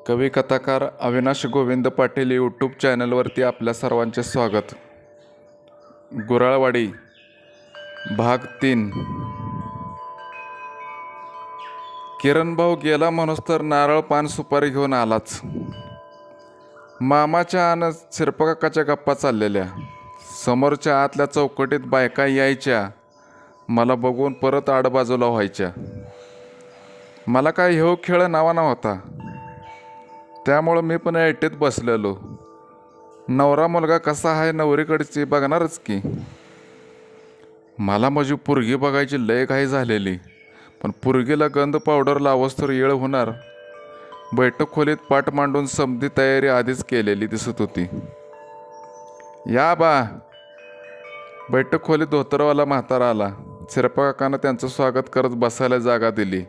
कवी कथाकार अविनाश गोविंद पाटील यूट्यूब चॅनलवरती आपल्या सर्वांचे स्वागत. गुराळवाडी भाग 3. किरण भाऊ गेला म्हणूस तर नारळ पान सुपारी घेऊन आलाच. मामाच्या आणि शिरपकाकाच्या गप्पा चाललेल्या. समोरच्या आतल्या चौकटीत बायका यायच्या, मला बघून परत आडबाजूला व्हायच्या. मला काय ह्यो खेळ नावा नव्हता, त्यामुळं मी पण ऐटीत बसलेलो. नवरा मुलगा कसा आहे नवरीकडची बघणारच की. मला माझी पोरगी बघायची लय घाई झालेली, पण पोरगीला गंध पावडर लावस्तोवर येळ होणार. बैठक खोलीत पाठ मांडून समधी तयारी आधीच केलेली दिसत होती. या बा. बैठक खोलीत धोतरवाला म्हातारा आला. शिरपकाकानं त्यांचं स्वागत करत बसायला जागा दिली.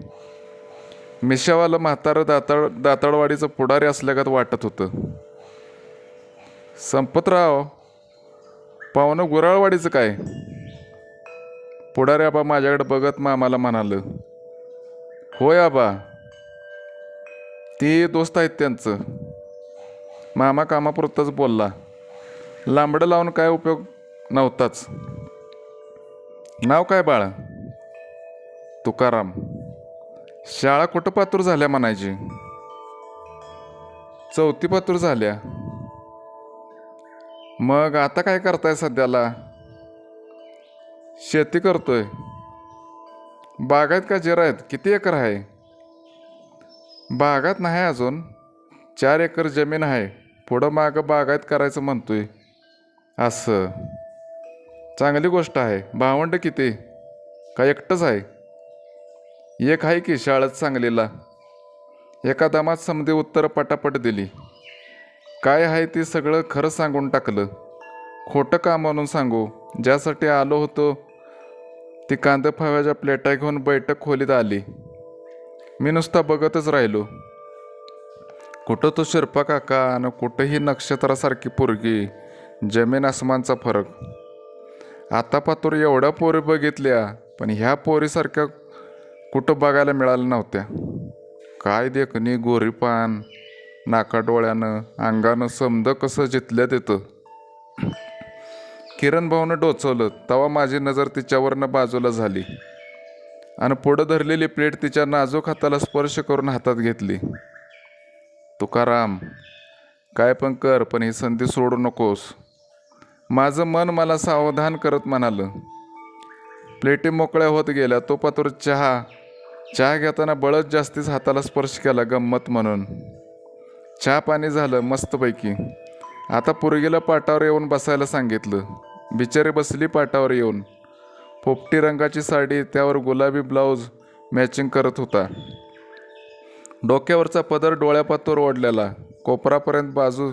मिशावाला म्हातारं दाताळवाडीचं पुढारी असल्यागत वाटत होतं. संपतराव, पाहुणं गुराळवाडीचं काय? पुढारी आबा माझ्याकडे बघत मामाला म्हणालं. होय आबा, ती दोस्त आहेत त्यांचं. मामा कामापुरतंच बोलला. लांबडं लावून काय उपयोग नव्हताच. नाव काय बाळा? तुकाराम. शाळा कुठं पातूर झाल्या म्हणायची? 4थी पातूर झाल्या. मग आता काय करताय सध्याला? शेती करतोय. बागायत का जिरायत? किती एकर आहे? बागात नाही अजून, 4 एकर जमीन आहे. पुढं मागं बागायत करायचं म्हणतोय. असं, चांगली गोष्ट आहे. भावंड किती? का एकटंच आहे? एक आहे की शाळेत सांगलीला. एका दमात समधी उत्तरं पटापट दिली. काय आहे ती सगळं खरं सांगून टाकलं. खोटं का म्हणून सांगू? ज्यासाठी आलो होतो ती कांदा फव्याच्या प्लेटा घेऊन बैठक खोलीत आली. मी नुसता बघतच राहिलो. कुठं तो शिरपा काका आणि कुठंही नक्षत्रासारखी पोरगी. जमीन आसमानचा फरक. आता पातूर एवढ्या पोरी बघितल्या, पण ह्या पोरीसारख्या कुठं बघायला मिळाल्या नव्हत्या. काय देखणी, गोरीपान, नाकाडोळ्यानं, अंगानं समद कसं जितल्यात येतं. किरण भाऊनं डोचवलं तेव्हा माझी नजर तिच्यावरनं बाजूला झाली आणि पुढं धरलेली प्लेट तिच्या नाजूक हाताला स्पर्श करून हातात घेतली. तुकाराम, काय पण कर, पण ही संधी सोडू नकोस. माझं मन मला सावधान करत म्हणालं. प्लेटी मोकळ्या होत गेल्या. तो पातूर चहा घेताना बळच जास्तीच हाताला स्पर्श केला, गंमत म्हणून. चहा पाणी झालं मस्तपैकी. आता पोरगीला पाटावर येऊन बसायला सांगितलं. बिचारी बसली पाटावर येऊन. पोपटी रंगाची साडी, त्यावर गुलाबी ब्लाऊज मॅचिंग करत होता. डोक्यावरचा पदर डोळ्यापातूर ओढलेला, कोपरापर्यंत बाजू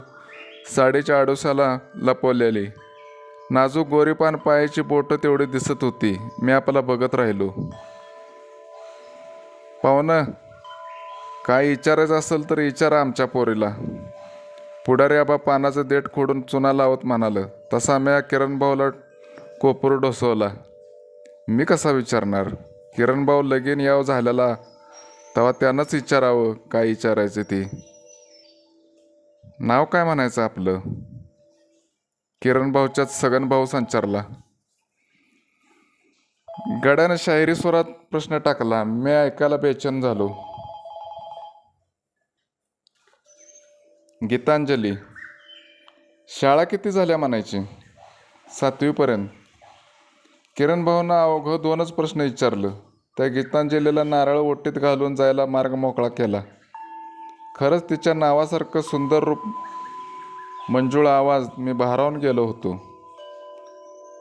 साडीच्या आडोशाला लपवलेली. नाजूक गोरीपान, पायाची बोटं तेवढी दिसत होती. मी आपला बघत राहिलो. पाहुणं, काय विचारायचं असेल तर विचारा आमच्या पोरीला. पुढारी आबा पानाचं देठ खोडून चुना लावत म्हणालं. तसा म्या किरणभाऊला कोपर ढोसवला. मी कसा विचारणार? किरणभाऊ लगीन याव झालेला, तेव्हा त्यानंच विचारावं काय विचारायचं ते. नाव काय म्हणायचं आपलं? किरणभाऊच्याच सगनभाऊ संचारला. गड्यानं शाहिरी स्वरात प्रश्न टाकला. मी ऐकायला बेचैन झालो. गीतांजली. शाळा किती झाल्या म्हणायची? 7वीपर्यंत. किरणभाऊनं अवघं 2च प्रश्न विचारलं. त्या गीतांजलीला नारळ ओटीत घालून जायला मार्ग मोकळा केला. खरंच तिच्या नावासारखं सुंदर रूप, मंजुळ आवाज. मी भारावून गेलो होतो.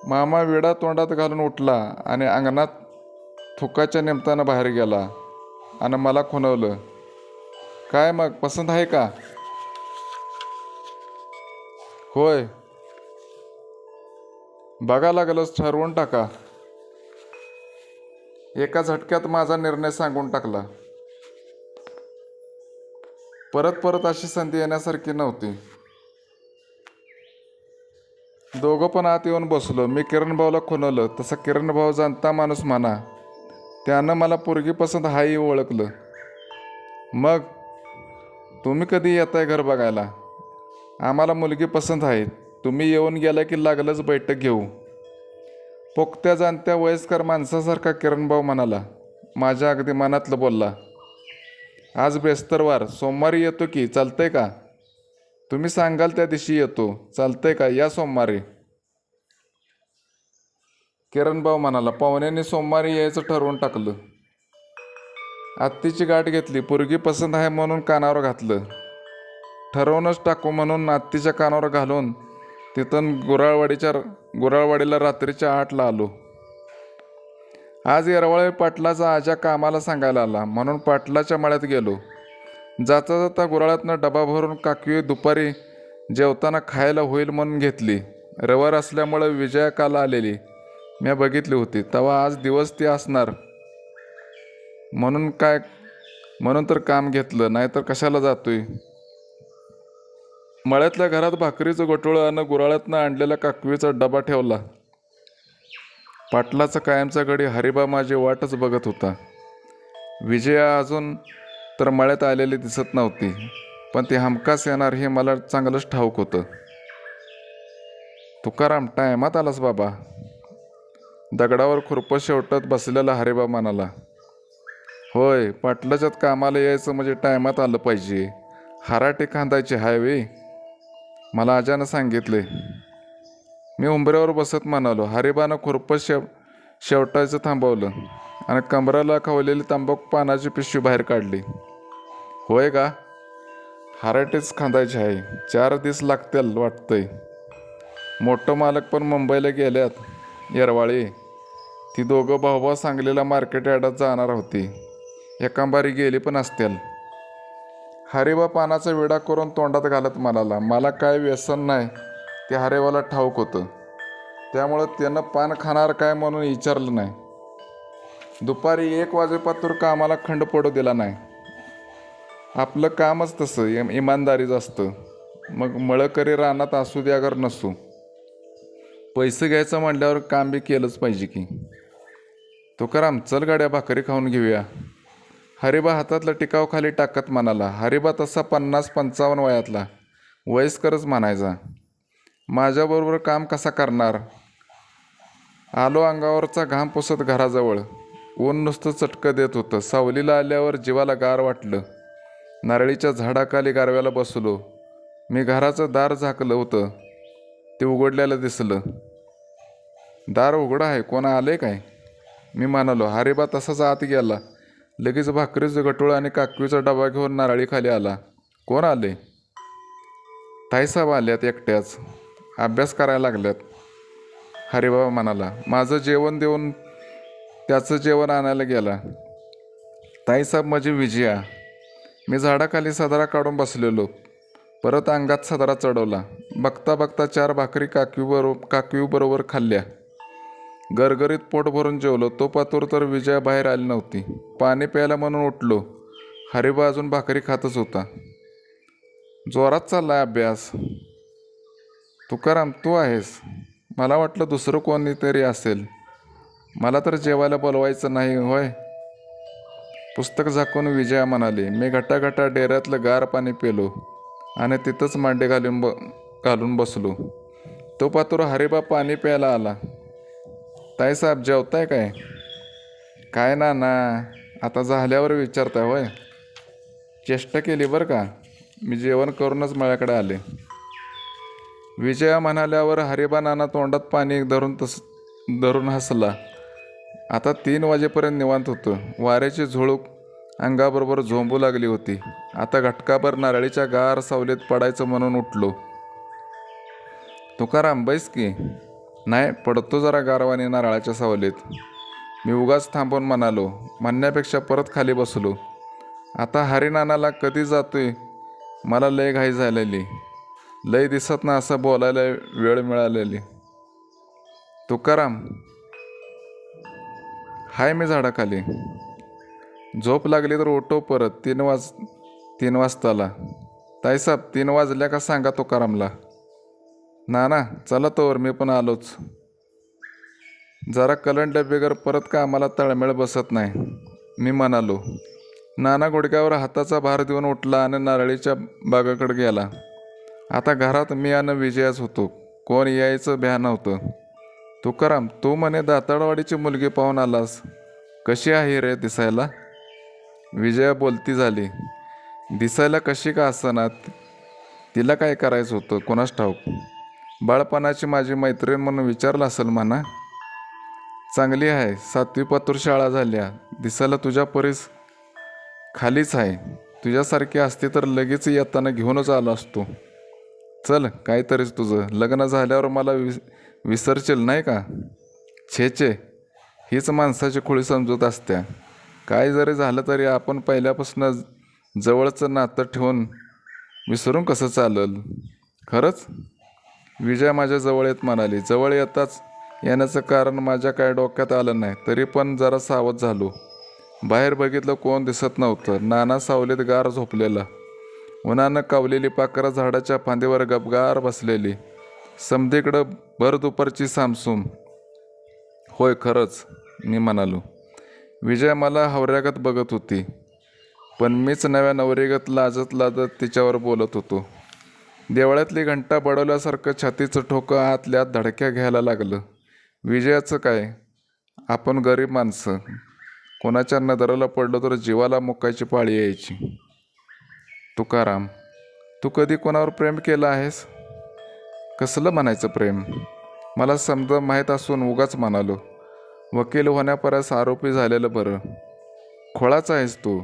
मामा विडा तोंडात घालून उठला आणि अंगणात थुकाच्या निमतानं बाहेर गेला आणि मला खुणवलं. काय मग, पसंत आहे का? होय. बघा लागलंच, ठरवून टाका. एका झटक्यात माझा निर्णय सांगून टाकला. परत परत अशी संधी येण्यासारखी नव्हती. दोघं पण आत येऊन बसलो. मी किरणभाऊला खुणवलं. तसा किरणभाऊ जाणता माणूस म्हणा. त्यानं मला पोरगी पसंत हाही ओळखलं. मग तुम्ही कधी येताय घर बघायला? आम्हाला मुलगी पसंत आहे. तुम्ही येऊन गेला की लागलंच बैठक घेऊ. पोक्त्या जाणत्या वयस्कर माणसासारखा किरणभाऊ म्हणाला. माझ्या अगदी मनातलं बोलला. आज बेस्तरवार, सोमवारी येतो की, चालतंय का? तुम्ही सांगाल त्या दिवशी येतो, चालतंय का? या सोमवारी. किरणभाऊ म्हणाला. पाहुण्यांनी सोमवारी यायचं ठरवून टाकलं. आत्तीची गाठ घेतली. पोरगी पसंत आहे म्हणून कानावर घातलं. ठरवूनच टाकू म्हणून आत्तीच्या कानावर घालून तिथून गुराळवाडीला रात्रीच्या 8ला आलो. आज येरवाळे पाटलाचा आजा कामाला सांगायला आला म्हणून पाटलाच्या मळ्यात गेलो. जाता जाता गुराळातनं डबा भरून काकवी दुपारी जेवताना खायला होईल म्हणून घेतली. रविवार असल्यामुळं विजया काल आलेली मी बघितली होती. तेव्हा आज दिवस ती असणार म्हणून तर काम घेतलं, नाहीतर कशाला जातोय. मळ्यातल्या घरात भाकरीचं गोटोळं आणि गुराळातनं आणलेला काकवीचा डबा ठेवला. पाटलाचा कायमचा गडी हरिबा माझी वाटच बघत होता. विजया अजून तर मळ्यात आलेली दिसत नव्हती, पण ती हमखास येणार हे मला चांगलंच ठाऊक होतं. तुकाराम, टायमात आलास बाबा. दगडावर खुरपं शेवटत बसलेला हरिबा म्हणाला. होय, पाटलाच्यात कामाला यायचं म्हणजे टायमात आलं पाहिजे. हराटे खांदायचे हायवे, मला आजानं सांगितले. मी उंबऱ्यावर बसत म्हणालो. हरिबानं खुरपं शेवटायचं थांबवलं आणि कमराला खवलेली तंबाखू पानाची पिशवी बाहेर काढली. होय का? हराटेच खांदायचे आहे. 4 दिवस लागतील वाटतंय. मोठं मालक पण मुंबईला गेल्यात. येरवाळे ती दोघं भाऊभाऊ सांगलीला मार्केट यार्डात जाणार होती. एकांबारी गेली पण असतील. हरिबा पानाचा विडा करून तोंडात घालत म्हणाला. मला काय व्यसन नाही ते हरिबाला ठाऊक होतं, त्यामुळं त्यानं पान खाणार काय म्हणून विचारलं नाही. दुपारी 1 वाजेपातूर कामाला खंड पडू दिला नाही. आपलं कामच तसं इमानदारीच असतं. मग मळकरी रानात असू द्या अगर नसू, पैसे घ्यायचं म्हटल्यावर काम बी केलंच पाहिजे की. तुकाराम, चल गाड्या भाकरी खाऊन घेऊया. हरिबा हातातला टिकाव खाली टाकत म्हणाला. हरिबा तसा 50-55 वयातला, वयस्करच म्हणायचा. माझ्याबरोबर काम कसा करणार? आलो अंगावरचा घाम पुसत घराजवळ. ऊन नुसतं चटकं देत होतं. सावलीला आल्यावर जीवाला गार वाटलं. नारळीच्या झाडाखाली गारव्याला बसलो. मी घराचं दार झाकलं होतं, ते उघडल्याला दिसलं. दार उघडं आहे, कोण आले काय? मी म्हणालो. हरिबा तसाच आत गेला. लगेच भाकरीचं गटोळं आणि काकवीचा डबा घेऊन नारळी खाली आला. कोण आले? ताईसाहेब आल्यात एकट्याच, अभ्यास करायला लागल्यात. हरिबाबा म्हणाला. माझं जेवण देऊन त्याचं जेवण आणायला गेला. ताईसाहेब माझी विजया. मी झाडाखाली सदरा काढून बसलेलो. परत अंगात सदरा चढवला. बघता बघता 4 भाकरी काकवीबरोबर खाल्ल्या. गरगरीत पोट भरून जेवलो. तो पातूर तर विजया बाहेर आली नव्हती. पाणी प्यायला म्हणून उठलो. हरिबा अजून भाकरी खातच होता. जोरात चाललाय अभ्यास. तुकाराम, तू आहेस? मला वाटलं दुसरं कोणीतरी असेल. मला तर जेवायला बोलवायचं नाही होय? पुस्तक झाकून विजया म्हणाली. मी घटाघटा डेऱ्यातलं गार पाणी पेलो आणि तिथंच मांडे घालून बसलो. तो पातूर हरिबा पाणी प्यायला आला. ताईसाहेब, जेवताय काय? काय ना आता झाल्यावर विचारताय होय? चेष्टा केली बरं का. मी जेवण करूनच मळ्याकडे आले. विजया म्हणाल्यावर हरिबा नाना तोंडात पाणी धरून हसला. आता 3 वाजेपर्यंत निवांत होतं. वाऱ्याची झुळूक अंगाबरोबर झोंबू लागली होती. आता घटकाभर नारळीच्या गार सावलीत पडायचं म्हणून उठलो. तुकाराम, बैस की. नाही, पडतो जरा गारवानी नारळाच्या सावलीत. मी उगाच थांबून म्हणालो. म्हणण्यापेक्षा परत खाली बसलो. आता हरिनानाला कधी जातोय, मला लय घाई झालेली. लय दिसत ना असं बोलायला वेळ मिळालेली. तुकाराम, हाय मी झाडाखाली. झोप लागली तर उठव परत. 3 वाजताला. ताईसाहेब, 3 वाजल्या का सांगा तुकारामला. नाना, चला तोवर मी पण आलोच. जरा कलंड्या बिगर परत का आम्हाला तळमेळ बसत नाही, मी म्हणालो. नाना गुडघ्यावर हाताचा भार देऊन उठला आणि नारळीच्या बागाकडे गेला. आता घरात मी आणि विजयाच होतो. कोण यायचं भ्या नव्हतं. तुकाराम, तू म्हणे दाताडवाडीची मुलगी पाहून आलास. कशी आहे रे दिसायला? विजया बोलती झाली. दिसायला कशी का असणार, तिला काय करायचं होतं कोणास ठाऊक. बाळपणाची माझी मैत्रीण म्हणून विचारलं असेल म्हणा. चांगली आहे, 7वी पातूर शाळा झाल्या. दिसायला तुझ्या परीस खालीच आहे. तुझ्यासारखी असती तर लगेच येताना घेऊनच आलो असतो. चल, काहीतरीच तुझं. लग्न झाल्यावर मला विसरशील नाही का? छे छे, हीच माणसाची खुळी समजूत असत्या. काय जरी झालं तरी आपण पहिल्यापासून जवळचं नातं ठेवून विसरून कसं चालल? खरंच? विजया माझ्या जवळ येत म्हणाली. जवळ येण्याचं कारण माझ्या काय डोक्यात आलं नाही. तरी पण जरा सावध झालो. बाहेर बघितलं, कोण दिसत नव्हतं. नाना सावलीत गार झोपलेला. उन्हानं कावलेली पाखरं झाडाच्या फांदीवर गपगार बसलेली. समधीकडं भर दुपारची सामसूम. होय, खरंच, मी म्हणालो. विजया मला हावऱ्यागत बघत होती, पण मीच नव्या नवरीगत लाजत लाजत तिच्यावर बोलत होतो. देवळातली घंटा बडवल्यासारखं छातीचं ठोकं आतल्यात धडक्या घ्यायला लागलं. विजयाचं काय, आपण गरीब माणसं. कोणाच्या नजरेला पडलो तर जीवाला मुकायची पाळी यायची. तुकाराम, तू कधी कोणावर प्रेम केलं आहेस? कसलं म्हणायचं प्रेम? मला समजा माहीत असून उगाच म्हणालो. वकील होण्यापर्यंत आरोपी झालेलं बरं. खोळाच आहेस तू.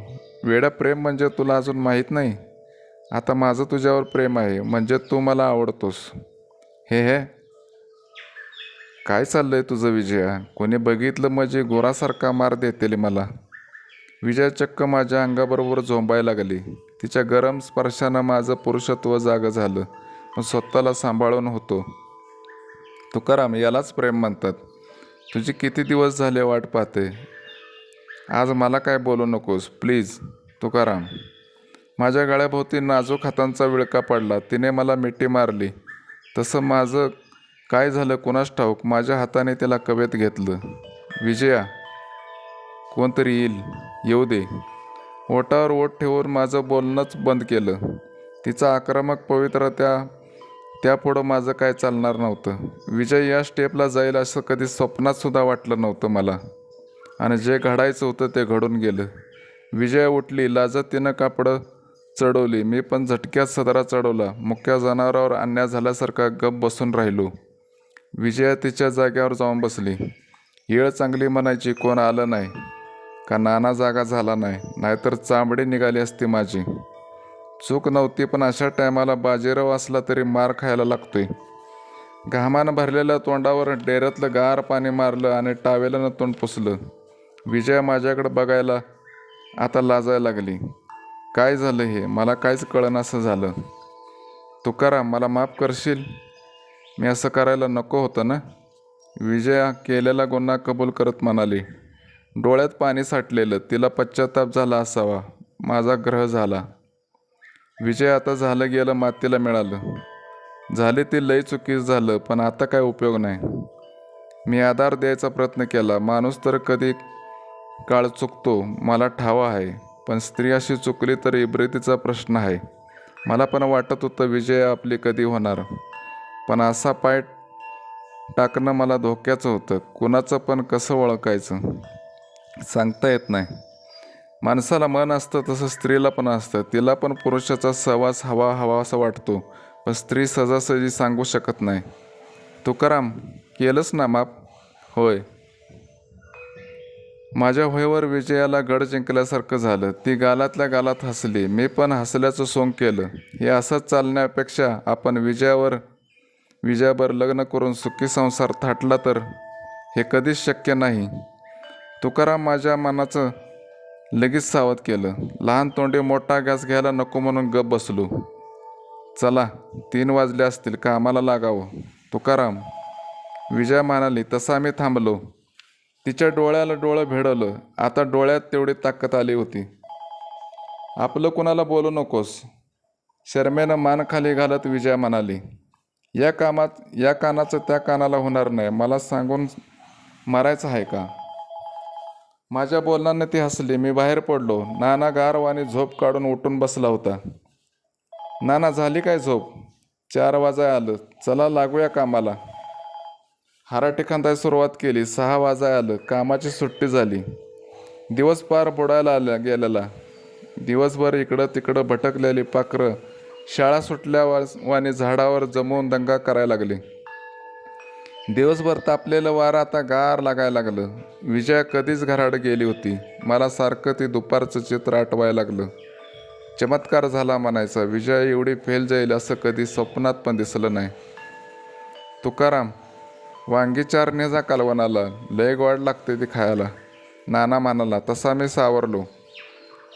वेडा प्रेम म्हणजे तुला अजून माहीत नाही. आता माझं तुझ्यावर प्रेम आहे म्हणजे तू मला आवडतोस. हे काय चाललंय तुझं विजया? कोणी बघितलं म्हणजे गोरासारखा मार देतेली मला. विजया चक्क माझ्या अंगाबरोबर झोंबायला लागली. तिच्या गरम स्पर्शानं माझं पुरुषत्व जागं झालं. पण स्वतःला सांभाळून होतो. तुकाराम, यालाच प्रेम म्हणतात. तुझी किती दिवस झाले वाट पाहते. आज मला काय बोलू नकोस प्लीज. तुकाराम, माझ्या गळ्याभोवती नाजूक हातांचा विळका पडला. तिने मला मिठी मारली. तसं माझं काय झालं कुणास ठाऊक, माझ्या हाताने तिला कवेत घेतलं. विजया, कोणतरी येऊ दे. ओटावर ओठ ठेवून माझं बोलणंच बंद केलं. तिचा आक्रमक पवित्र त्यापुढं माझं काय चालणार नव्हतं. विजय या स्टेपला जाईल असं कधी स्वप्नात सुद्धा वाटलं नव्हतं मला. आणि जे घडायचं होतं ते घडून गेलं. विजया उठली. लाजत तिनं कापडं चढवली. मी पण झटक्यात सदरा चढवला. मुक्या जनावरावर अन्याय झाल्यासारखा गप बसून राहिलो. विजया तिच्या जाग्यावर जाऊन बसली. येळ चांगली म्हणायची कोण आलं नाही का नाना जागा झाला नाही, नाहीतर चांबडी निघाली असती माझी. चूक नव्हती, पण अशा टायमाला बाजीराव असला तरी मार खायला लागतोय. घामानं भरलेल्या तोंडावर डेऱ्यातलं गार पाणी मारलं आणि टावेलानं तोंड पुसलं. विजया माझ्याकडे बघायला आता लाजायला लागली. काय झालं हे? मला काहीच कळेनासं झालं. तुकाराम, मला माफ करशील? मी असं करायला नको होतं ना. विजया केलेला गुन्हा कबूल करत म्हणाली. डोळ्यात पाणी साठलेलं. तिला पश्चाताप झाला असावा. माझा ग्रह झाला. विजय, आता झालं गेलं मातीला मिळालं. झाले ते लय चुकीच झालं, पण आता काय उपयोग नाही. मी आधार द्यायचा प्रयत्न केला. माणूस तर कधी काळ चुकतो, मला ठावा आहे. पण स्त्री अशी चुकली तर इब्रितीचा प्रश्न आहे. मला पण वाटत होतं विजय आपली कधी होणार, पण असा पाय टाकणं मला धोक्याचं होतं. कुणाचं पण कसं ओळखायचं सांगता येत नाही. माणसाला मन असतं तसं स्त्रीला पण असतं. तिला पण पुरुषाचा सहवास हवा असं वाटतो, पण स्त्री सहजासहजी सांगू शकत नाही. तुकाराम, केलंच ना माफ? होय. माझ्या होयवर विजयाला गड जिंकल्यासारखं झालं. ती गालातल्या गालात हसली. मी पण हसल्याचं सोंग केलं. हे असंच चालण्यापेक्षा आपण विजयावर लग्न करून सुखी संसार थाटला तर? हे कधीच शक्य नाही. तुकाराम माझ्या मनाचं लगेच सावध केलं. लहान तोंडी मोठा गॅस घ्यायला नको म्हणून गप बसलो. चला, 3 वाजले असतील, कामाला लागावं. तुकाराम, विजया म्हणाली. तसा मी थांबलो. तिच्या डोळ्याला डोळं भिडवलं. आता डोळ्यात तेवढी ताकद आली होती. आपलं कुणाला बोलू नकोस, शर्मेनं मान खाली घालत विजया म्हणाली. या कानाचं त्या कानाला होणार नाही. मला सांगून मारायचं आहे का? माझ्या बोलण्याने ती हसली. मी बाहेर पडलो. नाना गारवानी झोप काढून उठून बसला होता. नाना, झाली काय झोप? 4 वाजाय आलं. चला लागूया कामाला. हराटी खांदायला सुरुवात केली. 6 वाजाय आलं. कामाची सुट्टी झाली. दिवस पार बुडायला गेलेला. दिवसभर इकडं तिकडं भटकलेली पाखरं शाळा सुटल्या वाणी झाडावर जमवून दंगा करायला लागली. दिवसभर तापलेलं वारं आता गार लागायला लागलं. विजया कधीच घराकडे गेली होती. मला सारखं ती दुपारचं चित्र आठवायला लागलं. चमत्कार झाला म्हणायचा. विजया एवढी फेल जाईल असं कधी स्वप्नात पण दिसलं नाही. तुकाराम, वांगी 4 नेजा कालवणाला, लय गोड लागते ती खायला, नाना म्हणाला. तसा मी सावरलो.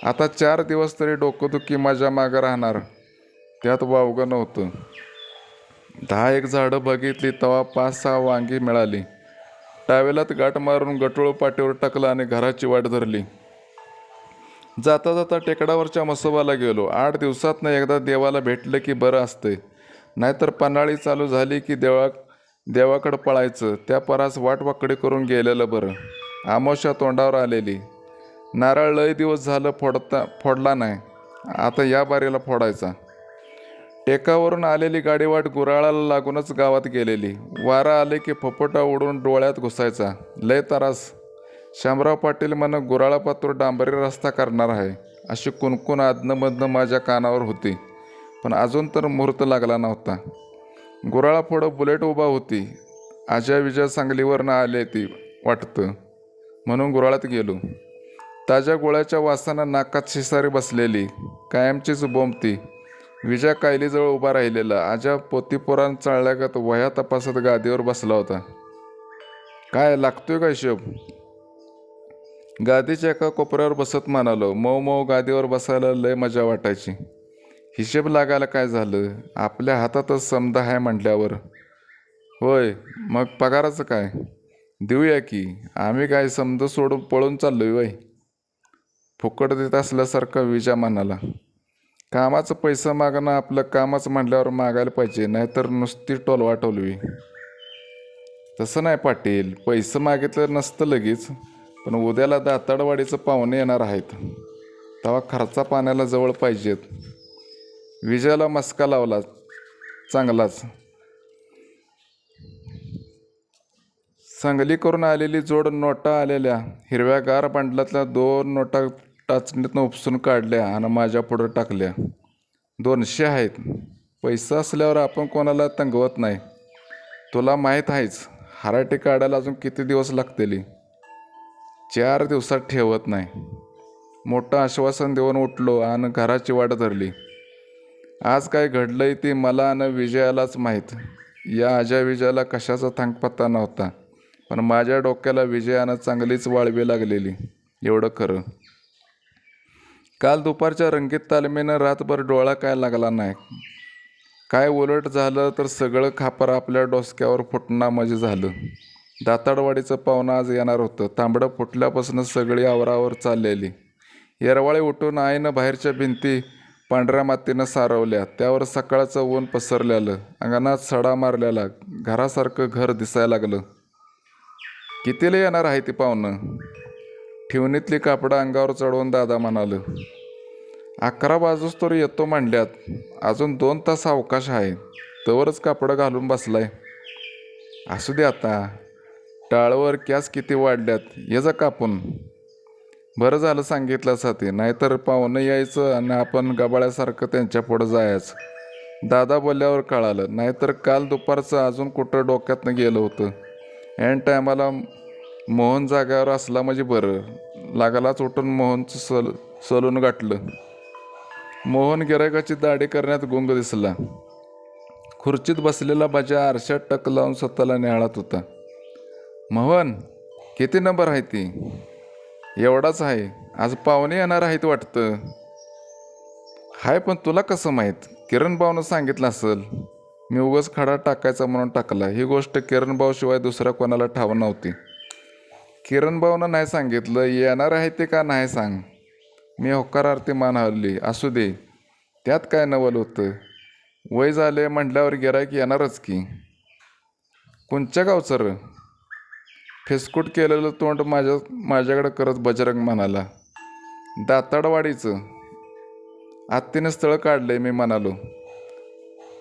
आता 4 दिवस तरी डोकंदुखी माझ्या मागं राहणार. त्यात वावगं नव्हतं. 10-1 झाडं बघितली तेव्हा 5-6 वांगी मिळाली. टावेलात गाठ मारून गटोळ पाठीवर टाकलं आणि घराची वाट धरली. जाता जाता टेकडावरच्या मसोबाला गेलो. 8 दिवसातनं एकदा देवाला भेटलं की बरं असतंय. नाहीतर पन्हाळी चालू झाली की देवाकडं पळायचं. त्या परास वाटवाकडी करून गेलेलं बरं. आमोशा तोंडावर आलेली. नारळ लय दिवस झालं फोडला नाही. आता या बारीला फोडायचा. टेकावरून आलेली गाडीवाट गुराळाला लागूनच गावात गेलेली. वारा आले की फपोटा उडून डोळ्यात घुसायचा. लय त्रास. शामराव पाटील म्हण गुराळापातूर डांबरी रस्ता करणार आहे अशी कुणकुण आदनमधनं माझ्या कानावर होती. पण अजून तर मुहूर्त लागला नव्हता. गुराळापुढं बुलेट उभा होती. आज्या विजय सांगलीवरनं आले ती वाटतं म्हणून गुराळात गेलो. ताज्या गोळ्याच्या वासानं नाकात शिसारी बसलेली. कायमचीच बोंब ती. विजय कायलीजवळ उभा राहिलेला. आज्या पोतीपुराण चाळल्यागत वह्या तपासत गादीवर बसला होता. काय लागतोय का हिशोब? गादीच्या एका कोपऱ्यावर बसत म्हणालो. मऊ मऊ गादीवर बसायला लय मजा वाटायची. हिशेब लागायला काय झालं? आपल्या हातातच समजा आहे म्हटल्यावर. होय, मग पगाराचं काय? देऊया की. आम्ही काय समज सोडून पळून चाललोय वय? फुकट देत असल्यासारखा विजय म्हणाला. कामाचं पैसा मागणं आपलं कामच म्हटल्यावर मागायला पाहिजे, नाहीतर नुसती टोलवा टोलवी. तसं नाही पाटील, पैसे मागितलं नसतं लगेच, पण उद्याला दाताडवाडीचं पाहुणे येणार आहेत, तेव्हा खर्चा पाण्याला जवळ पाहिजेत. विजयाला मस्का लावला चांगलाच. सांगली करून आलेली जोड नोटा आलेल्या हिरव्यागार बंडलातल्या 2 नोटा टाचणीतनं उपसून काढल्या आणि माझ्या पुढं टाकल्या. 200 आहेत. पैसा असल्यावर आपण कोणाला तंगवत नाही. तुला माहीत आहेच, हराटे काढायला अजून किती दिवस लागतील. 4 दिवसात ठेवत नाही. मोठं आश्वासन देऊन उठलो आणि घराची वाट धरली. आज काय घडलंय ते मला आणि विजयालाच माहीत. या आज्या विजयाला कशाचा थांगपत्ता नव्हता, पण माझ्या डोक्याला विजयानं चांगलीच वाळवी लागलेली, एवढं खरं. काल दुपारच्या रंगीत तालमीनं रातभर डोळा काय लागला नाही. काय उलट झालं तर सगळं खापर आपल्या डोसक्यावर फुटणं म्हणजे झालं. दाताडवाडीचं पाहुणं आज येणार होतं. तांबडं फुटल्यापासून सगळी आवरावर चाललेली. येरवाळे उठून आईनं बाहेरच्या भिंती पांढऱ्या मातीनं सारवल्या. त्यावर सकाळचं ऊन पसरलेलं. अंगणात सडा मारलेला घरासारखं घर दिसायला लागलं. कितीला येणार आहे ती पाहुणं? ठेवणीतली कापडं अंगावर चढवून दादा म्हणालं. 11 वाजूस तर येतो म्हणल्यात. अजून 2 तास अवकाश आहे. तवरच कापडं घालून बसलाय. असू दे आता. टाळवर कॅस किती वाढल्यात, ये जा कापून. बरं झालं सांगितलं साथी, नाहीतर पाहुणं यायचं आणि आपण गबाळ्यासारखं त्यांच्या पुढं जायचं. दादा बोलल्यावर कळालं. नाहीतर काल दुपारचं अजून कुठं डोक्यातनं गेलं होतं. ऐन टायमाला मोहन जाग्यावर असला म्हणजे बरं. लागलाच उठून मोहनचं सलून गाठलं. मोहन गिरायकाची दाढी करण्यात गुंग दिसला. खुर्चीत बसलेला बाजा आरशात टक लावून स्वतःला निहाळत होता. मोहन, किती नंबर आहे ती? एवढाच आहे. आज पाहुणे येणार आहेत वाटतं. हाय, पण तुला कसं माहीत? किरण भाऊनं सांगितलं असेल. मी उगाच खडा टाकायचा म्हणून टाकला. ही गोष्ट किरण भाऊशिवाय दुसऱ्या कोणाला ठाव नव्हती. किरण भाऊनं नाही सांगितलं. येणार आहे ते का नाही सांग. मी होकारार्थी मान हलली. असू दे, त्यात काय नवल होतं. वय झाले म्हटल्यावर गिरायक येणारच की. कोणच्या गावचं र? फिसकूट केलेलं तोंड माझ्याकडे करत बजरंग म्हणाला, दाताडवाडीचं आत्तीने स्थळ काढले. मी म्हणालो,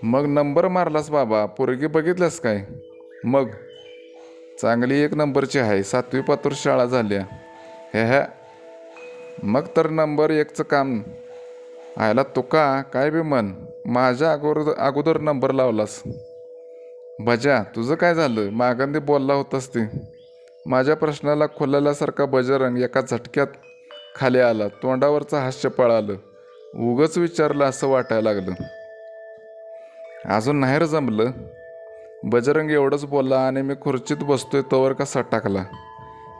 मग नंबर मारलास बाबा, पोरगी बघितल्यास काय? मग चांगली 1 नंबरची आहे, 7वी पातूर शाळा झाल्या. हे मग तर नंबर 1चं काम. आयला तुका काय बी म्हण, माझ्या अगोदर नंबर लावलास. बजा तुझं काय झालं? मागंदी बोलला होतास ते. माझ्या प्रश्नाला खुलल्यासारखा बजरंग एका झटक्यात खाली आला. तोंडावरचं हास्य पळालं. उगच विचारलं असं वाटायला लागलं. अजून नाही रे जमलं. बजरंग एवढंच बोलला आणि मी खुर्चीत बसतोय तोवर कसा टाकला.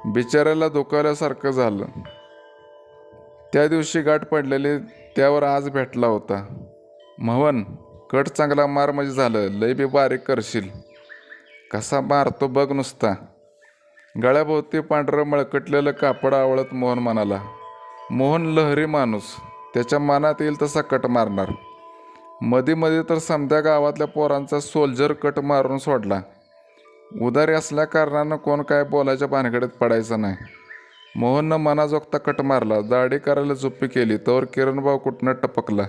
बिचाऱ्याला दुखावल्यासारखं झालं. त्या दिवशी गाठ पडलेली त्यावर आज भेटला होता. मोहन, कट चांगला मार म्हणजे झालं, लय बी बारीक करशील. कसा मारतो बघ नुसता. गळ्याभोवती पांढरं मळकटलेलं कापड आवळत मोहन म्हणाला. मोहन लहरी माणूस, त्याच्या मनात येईल तसा कट मारणार. मध्ये तर समध्या गावातल्या पोरांचा सोल्जर कट मारून सोडला. उदारी असल्या कारणानं कोण काय बोलायच्या भानगडीत पडायचं नाही. मोहननं मनाजोगता कट मारला. दाढी करायला जुप्पी केली तोवर किरणभाऊ कुठनं टपकला.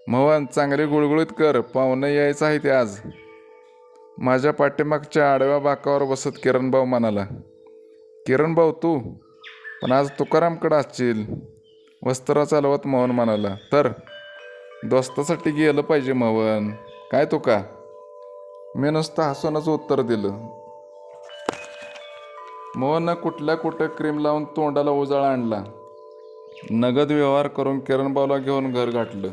मोहन, चांगली गुळगुळीत कर, पाहुणं यायचं आहे ते आज. माझ्या पाठीमागच्या आडव्या बाकावर बसत किरणभाऊ म्हणाला. किरणभाऊ तू पण आज तुकारामकडं असशील. वस्त्र चालवत मोहन म्हणाला. तर दोस्तासाठी गेलं पाहिजे मोहन. काय तुका? मी नुसतं हसूनच उत्तर दिलं. मोहननं कुठं क्रीम लावून तोंडाला उजाळा आणला. नगद व्यवहार करून किरणभाऊला घेऊन घर गाठलं.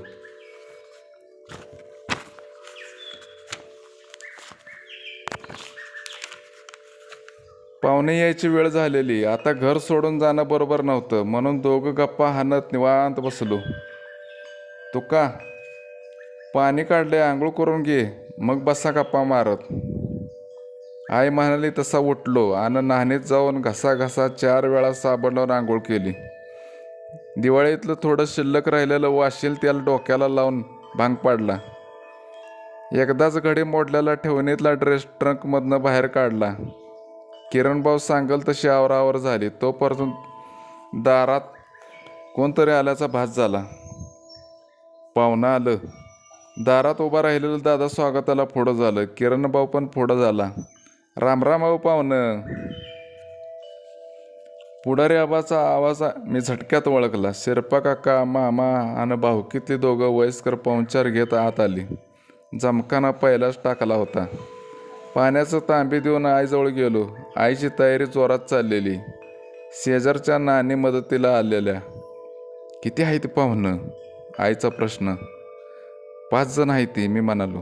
पाहुणे यायची वेळ झालेली. आता घर सोडून जाणं बरोबर नव्हतं, म्हणून दोघं गप्पा हाणत निवांत बसलो. तुका पाणी काढले, आंघोळ करून घे, मग बसा गप्पा मारत. आई म्हणाली तसा उठलो आणि नाहनीत जाऊन घसा 4 वेळा साबण लावून आंघोळ केली. दिवाळीतलं थोडं शिल्लक राहिलेलं वाशील त्याला डोक्याला लावून भांग पाडला. एकदाच घडी मोडलेला ठेवणीतला ड्रेस ट्रंकमधनं बाहेर काढला. किरणभाऊ सांगल तशी आवरावर झाली. तोपर्यंत दारात कोणतरी आल्याचा भास झाला. पाहुणं आलं. दारात उभा राहिलेलं दादा स्वागताला पुढं झालं. किरणभाऊ पण पुढं झाला. रामराम अहो पाहुणं. पुढारी आबाचा आवाज मी झटक्यात ओळखला. शिरपा काका, मामा आणि भाऊकीतली दोघं वयस्कर पाहुणचार घेत आत आली. जमखाना पहिलाच टाकला होता. पाण्याचं तांबी देऊन आईजवळ गेलो. आईची तयारी जोरात चाललेली. शेजारच्या नानी मदतीला आलेल्या. किती आहे ती पाहुणं? आईचा प्रश्न. 5 जण आहे ती, मी म्हणालो.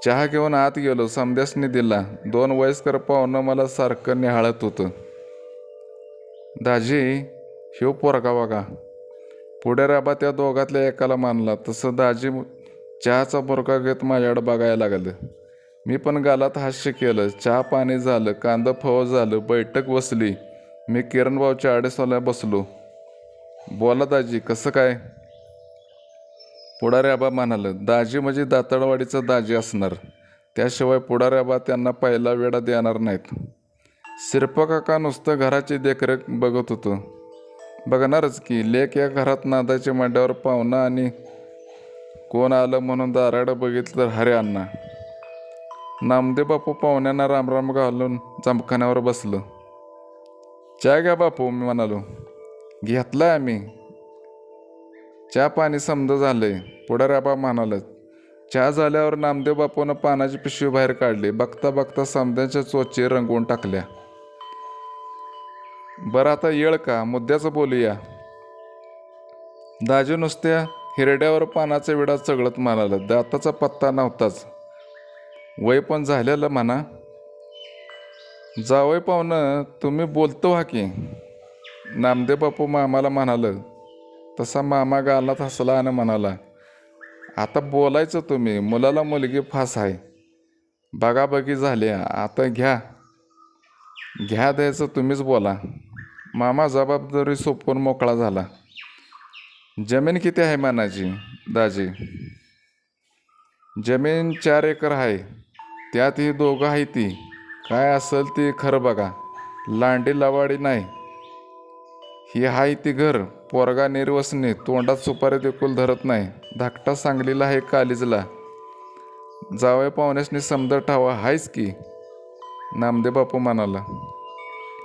चहा घेऊन आत गेलो. समध्यासनी दिला. 2 वयस्कर पाहुणं मला सारखं निहाळत होतं. दाजी, ह्यो पोरगा बघा. पुढे राबा त्या दोघातल्या एकाला मानला. तसं दाजी चहाचा बोरका घेत माझ्याकडे बघायला लागलं. मी पण गालात हास्य केलं. चहा पाणी झालं. कांदा फव झालं. बैठक बसली. मी किरणभाऊच्या आडेसाला बसलो. बोला दाजी, कसं काय? पुढारी आबा म्हणाल. दाजी म्हणजे दाताडवाडीचा दाजी असणार. त्याशिवाय पुढारी आबा त्यांना पहिला वेळा देणार नाहीत. शिरपा काका नुसतं घराची देखरेख बघत होतं. बघणारच की. लेक या घरात नादाच्या मांड्यावर पाहुणा आणि कोण आलं म्हणून दाराडं बघितलं तर हरे अण्णा. नामदेव बापू पाहुण्यांना रामराम घालून जमखान्यावर बसलं. चहा घ्या बापू, मी म्हणालो. घेतलाय आम्ही. चहा पाणी समज झालंय. पुढे राबा म्हणाल. चहा झाल्यावर नामदेव बापूनं पानाची पिशवी बाहेर काढली. बघता समध्यांच्या चोची रंगवून टाकल्या. बरं आता येळ का, मुद्द्याचं बोलूया. दाजी नुसत्या हिरड्यावर पानाचा विडा चगळत म्हणाला. दाताचा पत्ता नव्हताच. वय पण झालेलं म्हणा. जावय पाहुणं, तुम्ही बोलतो हा की, नामदेव बापू मामाला म्हणालं. तसा मामा गालात हसला आणि म्हणाला. आता बोलायचं तुम्ही. मुलाला मुलगी फास आहे. बघाबघी झाली. आता घ्या द्यायचं तुम्हीच बोला. मामा जबाबदारी सोपवून मोकळा झाला. जमीन किती आहे मानाची? दाजी, जमीन 4 एकर आहे. त्यात ही दोघं आहे ती. काय असेल ती खरं बघा. लांडी लवाडी नाही. ही हाय ती घर. पोरगा निर्वसनी, तोंडात सुपारी देखील धरत नाही. धाकटा सांगलीला आहे कालीजला. जावया पाहुण्यासनी समजा ठावा हायच की, नामदेव बापू म्हणाला.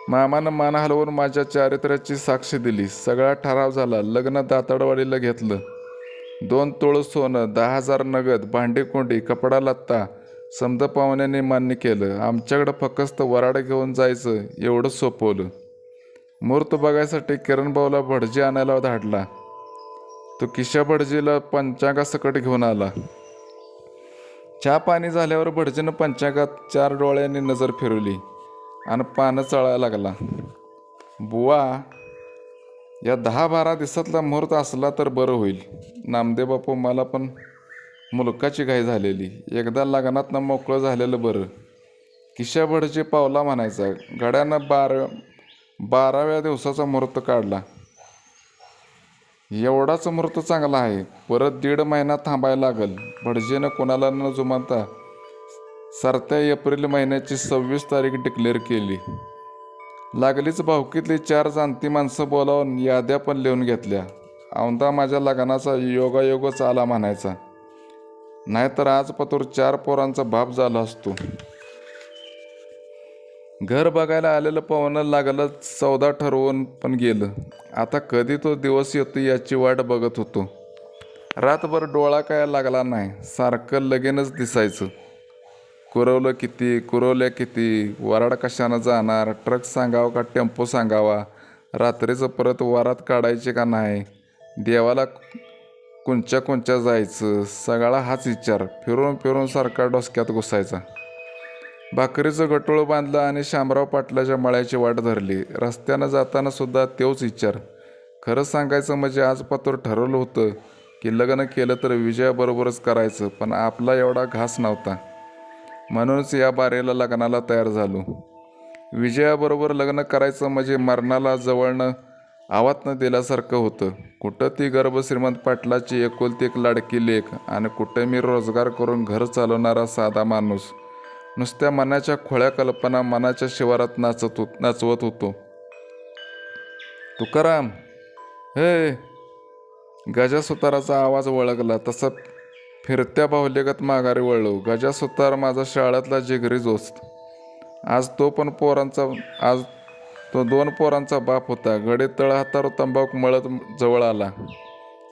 मामानं मान हलवून माझ्या चारित्र्याची साक्ष दिली. सगळा ठराव झाला. लग्न दाताडवाडीला घेतलं. 2 तोळ सोनं, 10,000 नगद, भांडी कोंडी, कपडा लत्ता समद पाहुण्यांनी मान्य केलं. आमच्याकडं फक्त वराड घेऊन जायचं एवढं सोपवलं. मुहूर्त बघायसाठी किरणभाऊला भटजी आणायला धाडला. तो किशा भटजीला पंचांगासकट घेऊन आला. चहा पाणी झाल्यावर भटजीनं पंचांगात 4 डोळ्यांनी नजर फिरवली आणि पानं चळायला लागला. बुवा, या 10-12 दिवसातला मुहूर्त असला तर बरं होईल. नामदेव बापू, मला पण मुलकाची घाई झालेली. एकदा लग्नातनं मोकळं झालेलं बरं. किशा भटजी पावला म्हणायचा. गड्यानं 12व्या दिवसाचा मुहूर्त काढला. एवढाच मुहूर्त चांगला आहे. परत 1.5 महिना थांबायला लागल. भटजीनं कोणाला न जुमानता सरत्या एप्रिल महिन्याची 26 तारीख डिक्लेअर केली. लागलीच भावकीतली 4 जाणती माणसं बोलावून याद्या पण लिहून घेतल्या. औंधा माझ्या लग्नाचा योगायोगच आला म्हणायचा. नाहीतर आज पतूर 4 पोरांचा बाप झाला असतो. घर बघायला आलेलं पाहुणं लागलं सौदा ठरवून पण गेलं. आता कधी तो दिवस येतो याची वाट बघत होतो. रातभर डोळा काय लागला नाही. सारखं लगीनच दिसायचं. कुरवलं किती, कुरवल्या किती, वराड कशानं जाणार, ट्रक सांगावा का टेम्पो सांगावा, रात्रीचं परत वरात काढायची का नाही, देवाला कोणच्या जायचं, सगळा हाच विचार फिरून फिरून सारखा डोसक्यात घुसायचा. भाकरीचं गटोळं बांधलं आणि शामराव पाटलाच्या मळ्याची वाट धरली. रस्त्यानं जाताना सुद्धा तोच विचार. खरं सांगायचं म्हणजे आज पत्र ठरवलं होतं की लग्न केलं तर विजयाबरोबरच करायचं, पण आपला एवढा घास नव्हता. म्हणूनच या बारेला लग्नाला तयार झालो. विजयाबरोबर लग्न करायचं म्हणजे मरणाला जवळनं आवातनं दिल्यासारखं होतं. कुठं ती गर्भश्रीमंत पाटलाची एकुलती एक लाडकी लेक आणि कुठं मी रोजगार करून घर चालवणारा साधा माणूस. नुसत्या मनाच्या खोळ्या कल्पना मनाच्या शिवारात नाचवत होतो. तुकाराम, हे, गजा सुताराचा आवाज वळगला. तसा फिरत्या बाहुलेगत माघारी वळलो. गजा सुतार माझा शाळेतला जिगरी दोस्त. आज तो 2 पोरांचा बाप होता. गडे तळहातावर तंबाखू मळत जवळ आला.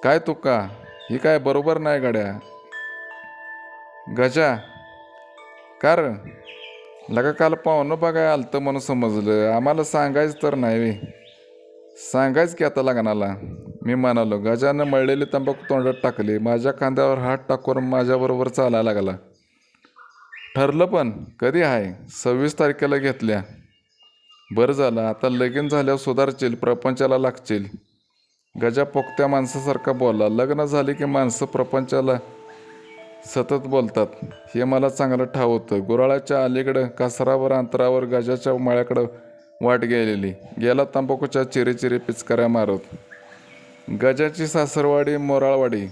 काय तुका, ही काय बरोबर नाही गड्या. गजा, का र? लगा काल पाहुणं बघाय आलतं म्हणून समजलं. आम्हाला सांगायचं तर नाही वे. सांगायच की आता लग्नाला, मी म्हणालो. गजानं मळलेली तंबाखू तोंडात टाकली. माझ्या खांद्यावर हात टाकून माझ्याबरोबर चालायला लागला. ठरलं पण कधी आहे? 26 तारखेला घेतल्या. बरं झालं, आता लगीन झाल्यावर सुधारशील, प्रपंचाला लागशील. गजा पोक्त्या माणसासारखा बोलला. लग्न झाले की माणसं प्रपंचाला सतत बोलतात हे मला चांगलं ठाव होतं. गुराळाच्या अलीकडं कासरावर अंतरावर गजाच्या मळ्याकडं वाट गेलेली. गेला तंबाखूच्या चिरीचिरी पिचकाऱ्या मारत. गजाची सासरवाडी मोराळवाडी,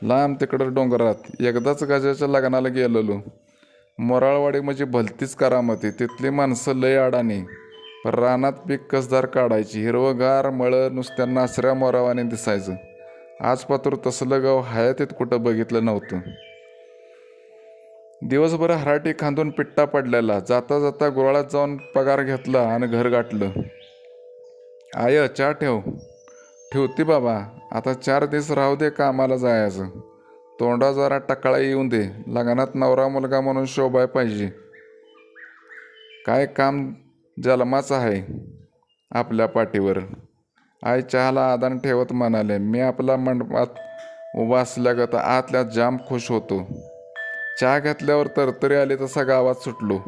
लांब तिकडं डोंगरात. एकदाच गजाच्या लग्नाला गेलेलो. मोराळवाडी म्हणजे भलतीच करामती. तिथली माणसं लय अडाणी, पण रानात पीक कसदार काढायची. हिरवगार मळं नुसत्या नासऱ्या मोरावाने दिसायचं. आज पात्र तसलं गाव हयातीत कुठं बघितलं नव्हतं. दिवसभर हराटी खांदून पिट्टा पडलेला. जाता जाता गुराळात जाऊन पगार घेतला आणि घर गाठलं. आय, चहा ठेव. ठेवती बाबा, आता 4 दिवस राहू दे, कामाला जायचं. तोंडा जरा टकळा येऊन दे. लग्नात नवरा मुलगा म्हणून शोभाय पाहिजे. काय काम जन्माचं आहे आपल्या पाठीवर. आई चहाला आदान ठेवत म्हणाले. मी आपला मंडपात उभा असल्यागत आतल्यात जाम खुश होतो. चहा घेतल्यावर तरतरी आली तसा गावात सुटलो.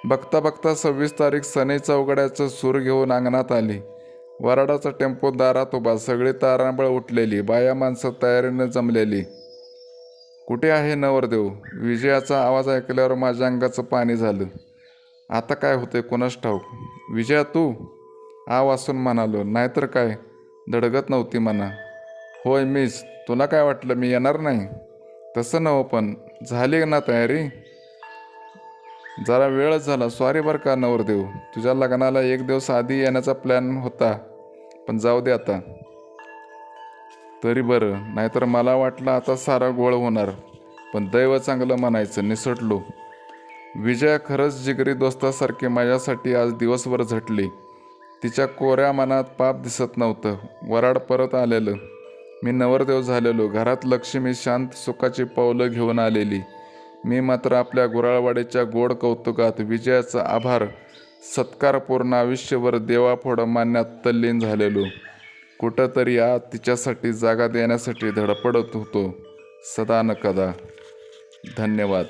बघता बघता 26 तारीख सनई चौघड्याचं सूर घेऊन अंगणात आली. वराडाचा टेम्पो दारात उभा. सगळी तारांबळ उठलेली. बाया माणसं तयारीनं जमलेली. कुठे आहे नवरदेव? विजयाचा आवाज ऐकल्यावर माझ्या अंगाचं पाणी झालं. आता काय होते कोणास ठाऊक. विजया तू? वासून म्हणालो. नाहीतर काय, धडगत नव्हती म्हणा. होय मीच. तुला काय वाटलं मी येणार नाही? तसं नव्ह, पण झाली ना तयारी? जरा वेळच झाला, सॉरी बरं का नवरदेव. तुझ्या लग्नाला एक दिवस आधी येण्याचा प्लॅन होता, पण जाऊ दे आता. तरी बरं, नाहीतर मला वाटलं आता सारा गोळ होणार. पण दैव चांगलं म्हणायचं, निसटलो. विजया खरंच जिगरी दोस्तासारखी माझ्यासाठी आज दिवसभर झटली. तिच्या कोऱ्या मनात पाप दिसत नव्हतं. वराड परत आलेलं. मी नवरदेव झालेलो. घरात लक्ष्मी शांत सुखाची पावलं घेऊन आलेली. मी मात्र आपल्या गुराळवाडीच्या गोड कौतुकात विजयाचा आभार सत्कारपूर्ण आयुष्यभर देवापुढं मानण्यात तल्लीन झालेलो. कुठंतरी आत तिच्यासाठी जागा देण्यासाठी धडपडत होतो, सदा न कदा. धन्यवाद.